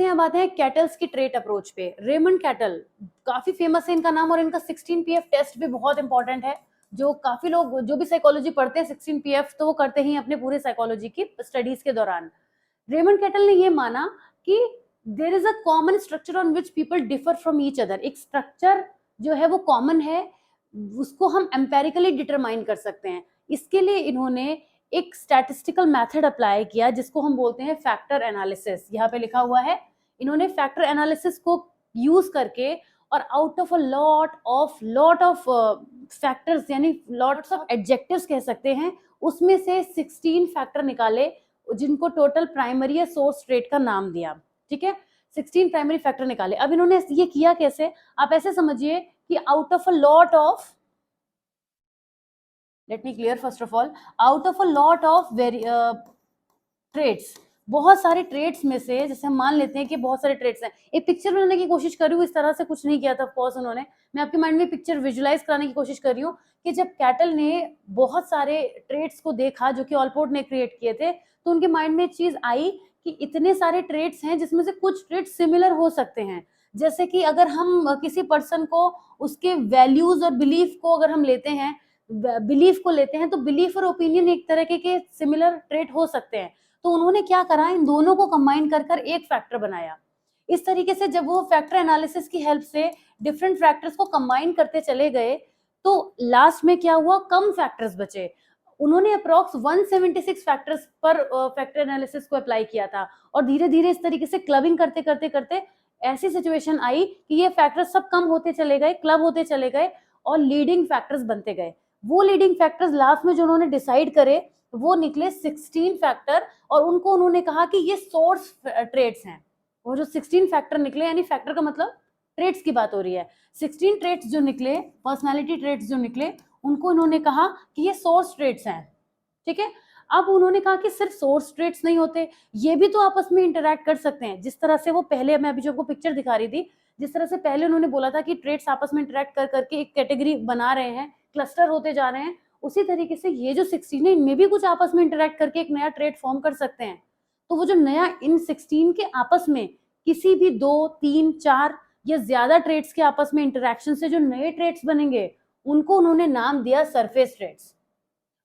अब आते हैं कैटल्स की ट्रेट अप्रोच पे। रेमंड कैटल काफी फेमस है इनका नाम, और इनका 16 PF टेस्ट भी बहुत इंपॉर्टेंट है। जो काफी लोग जो भी साइकोलॉजी पढ़ते हैं 16 PF तो वो करते ही अपने पूरे साइकोलॉजी की स्टडीज के दौरान। रेमंड कैटल ने ये माना कि there is a common structure on which people differ from each other. एक स्ट्रक्चर जो है वो कॉमन है, उसको हम एम्पेरिकली डिटरमाइन कर सकते हैं। इसके लिए इन्होंने एक स्टैटिस्टिकल मेथड अप्लाई किया जिसको हम बोलते हैं फैक्टर एनालिसिस। यहाँ पे लिखा हुआ है, इन्होंने फैक्टर एनालिसिस को यूज करके और out of a lot of factors, यानी लॉट्स ऑफ एडजेक्टिव्स कह सकते हैं, उसमें से 16 फैक्टर निकाले जिनको टोटल प्राइमरी या सोर्स ट्रेट का नाम दिया। ठीक है, 16 प्राइमरी फैक्टर निकाले। अब इन्होंने ये किया कैसे, आप ऐसे समझिए कि out of a lot of, let me clear first of all, out of a lot of trades, बहुत सारे ट्रेड्स में से, जैसे हम मान लेते हैं कि बहुत सारे ट्रेड्स हैं, एक पिक्चर बनाने की कोशिश कर रही हूँ, इस तरह से कुछ नहीं किया था ऑफकोर्स उन्होंने, मैं आपके माइंड में पिक्चर विजुलाइज कराने की कोशिश कर रही हूँ कि जब कैटल ने बहुत सारे ट्रेड्स को देखा जो कि ऑलपोर्ट ने क्रिएट किए थे, तो उनके माइंड में एक चीज आई कि इतने सारे ट्रेड्स हैं जिसमें से कुछ ट्रेड्स सिमिलर हो सकते हैं। जैसे कि अगर हम किसी पर्सन को उसके वैल्यूज और बिलीफ को अगर हम लेते हैं, बिलीफ को लेते हैं, तो बिलीफ और ओपिनियन एक तरह के सिमिलर ट्रेट हो सकते हैं। तो उन्होंने क्या करा, इन दोनों को कंबाइन कर कर एक फैक्टर बनाया। इस तरीके से जब वो फैक्टर एनालिसिस की हेल्प से डिफरेंट फैक्टर्स को कंबाइन करते चले गए, तो लास्ट में क्या हुआ, कम फैक्टर्स बचे। उन्होंने अप्रोक्स 176 फैक्टर्स पर फैक्टर एनालिसिस को अप्लाई किया था, और धीरे धीरे इस तरीके से क्लबिंग करते करते करते ऐसी सिचुएशन आई कि ये फैक्टर्स सब कम होते चले गए, क्लब होते चले गए, और लीडिंग फैक्टर्स बनते गए। वो लीडिंग फैक्टर्स लास्ट में जो उन्होंने डिसाइड करे वो निकले 16 फैक्टर, और उनको उन्होंने कहा कि ये सोर्स ट्रेड्स हैं। वो जो 16 फैक्टर निकले, यानी फैक्टर का मतलब ट्रेड्स की बात हो रही है, 16 ट्रेड्स जो निकले, पर्सनालिटी ट्रेड्स जो निकले, उनको इन्होंने कहा कि ये सोर्स ट्रेड्स हैं। ठीक है, अब उन्होंने कहा कि सिर्फ सोर्स ट्रेड्स नहीं होते, ये भी तो आपस में इंटरैक्ट कर सकते हैं। जिस तरह से वो पहले, मैं अभी जो आपको पिक्चर दिखा रही थी, जिस तरह से पहले उन्होंने बोला था कि ट्रेड्स आपस में इंटरैक्ट कर करके एक कैटेगरी बना रहे हैं, क्लस्टर होते जा रहे हैं, उसी तरीके से ये जो 16 है, इनमें भी कुछ आपस में इंटरैक्ट करके एक नया ट्रेड फॉर्म कर सकते हैं। तो वो जो नया इन 16 के आपस में किसी भी 2, 3, 4 या ज्यादा ट्रेड्स के आपस में इंटरैक्शन से जो नए ट्रेड्स बनेंगे, उनको उन्होंने नाम दिया surface traits.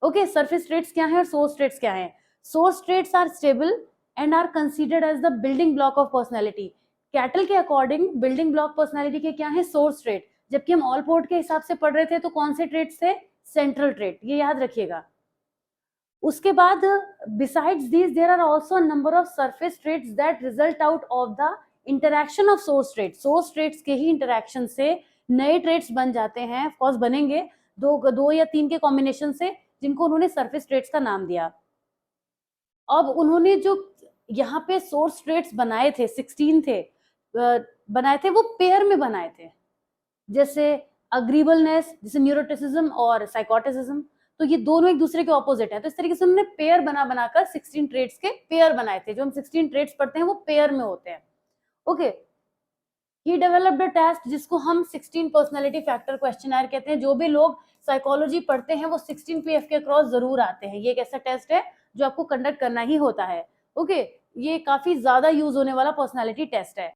Okay, surface traits क्या है और सोर्स ट्रेड्स क्या है? Source traits are stable and are considered as the building block of personality. Cattell के अकॉर्डिंग बिल्डिंग ब्लॉक पर्सनैलिटी के क्या है? Source trait. जबकि हम ऑल पोर्ट के हिसाब से पढ़ रहे थे तो कौन से ट्रेड्स थे? सेंट्रल ट्रेड, ये याद रखिएगा। उसके बाद besides this there are also number of surface traits that result out of the interaction of source trait. Source traits के ही इंटरैक्शन से नए ट्रेड्स बन जाते हैं, ऑफ कोर्स बनेंगे, दो या तीन के कॉम्बिनेशन से, जिनको उन्होंने सरफेस ट्रेड्स का नाम दिया। अब उन्होंने जो यहाँ पे सोर्स ट्रेड्स बनाए थे, 16 थे, बनाए थे, वो पेयर में बनाए थे। जैसे अग्रीबलनेस, जैसे न्यूरोटिसिज्म और साइकोटिसिज्म, तो ये दोनों एक दूसरे के ऑपोजिट है। तो इस तरीके से उन्होंने पेयर बनाकर 16 ट्रेड्स के पेयर बनाए थे। जो हम 16 ट्रेड्स पढ़ते हैं वो पेयर में होते हैं। Okay, he developed a test जिसको हम 16 पर्सनालिटी फैक्टर क्वेश्चनर कहते हैं। जो भी लोग साइकोलॉजी पढ़ते हैं वो 16 PF के क्रॉस जरूर आते हैं। ये एक ऐसा टेस्ट है जो आपको कंडक्ट करना ही होता है। ओके, ये काफी ज्यादा यूज होने वाला पर्सनालिटी टेस्ट है।